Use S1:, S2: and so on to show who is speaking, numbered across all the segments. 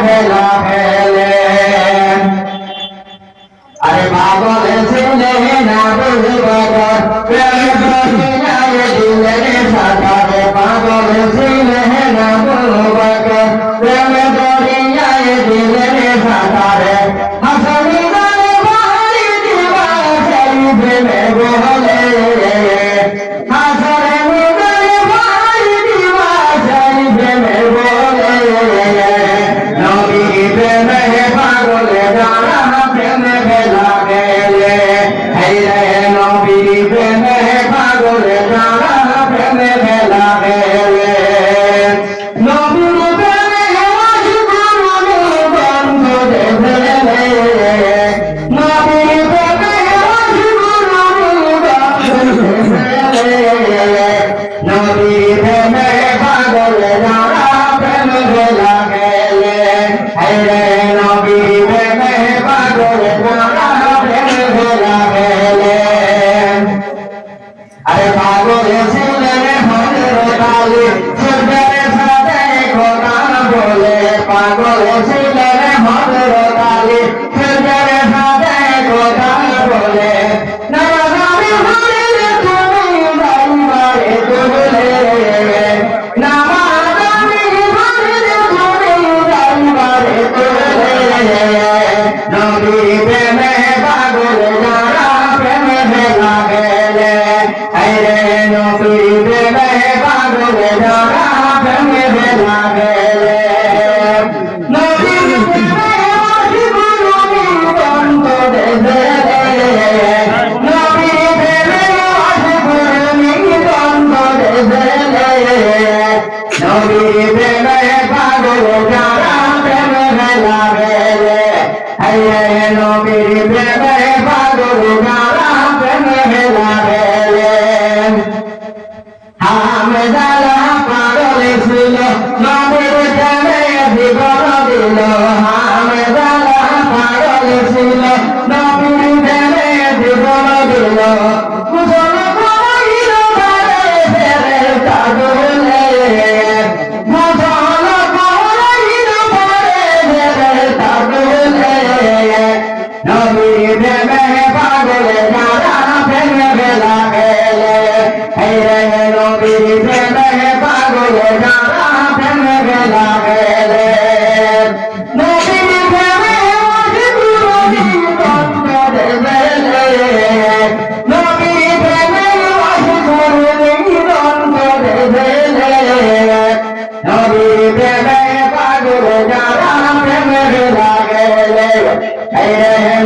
S1: খেলা খেলে আরে পাগল ছিলে না বুঝবার প্রেম দুনিয়ায় দিলে সাকারে পাগল ছিলে না বুঝবার প্রেম দুনিয়ায় দিলে সাকারে হাসনি গানে বাড়ি দিবা সেই প্রেমে বলে হাসরে গানে বাড়ি দিবা সেই প্রেমে বলে নবী প্রেমে পাগল যারা প্রেমে খেলা খেলে নবী প্রেমে পাগল যারা প্রেমে খেলা খেলে নবীর প্রেমে বন্ধ ফেলে নবীর প্রেমে নবী প্রেমে পাগল যারা প্রেমে খেলা খেলে নবী প্রেমে পাগল যারা প্রেমে খেলা খেলে আরে পাগল ছিলেন হযরত আলী সূর্যের সাথে কথা বলে পাগল ছিলেন হযরত আলী সূর্যের সাথে কথা বলে নামাজে হলে তুমি দরবারে তুলে নামাজে হলে তুমি দরবারে তুলে নবী প্রেমে পাগল যারা প্রেমে খেলা খেলে নবী প্রেমে পাগল যারা প্রেমে খেলা খেলে নবীর প্রেমে অসীম অন্তরে ফেলে নবীর প্রেমে অসীম অন্তরে ফেলে নবীর প্রেমে পাগল যারা প্রেমে খেলা খেলে নবীর প্রেমে পাগল যারা প্রেমে খেলা খেলে হামজালা পাগল ছিল নবীর প্রেমে জীবন দিল হামজালা পাগল ছিল নবীর প্রেমে জীবন দিল মুসল করাইল বারে ফেরে তাগুলে মুসল করাইল বারে ফেরে তাগুলে নবীর প্রেমে পাগল যারা প্রেমে খেলা খেলে নবীর প্রেমে পাগল যারা প্রেমে খেলা খেলে নবীর প্রেমে অন্তরে ফেলে নবীর প্রেমে অন্তরে ফেলে নবীর প্রেমে পাগল যারা প্রেমে খেলা খেলে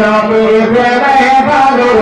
S1: নবীর প্রেমে পাগল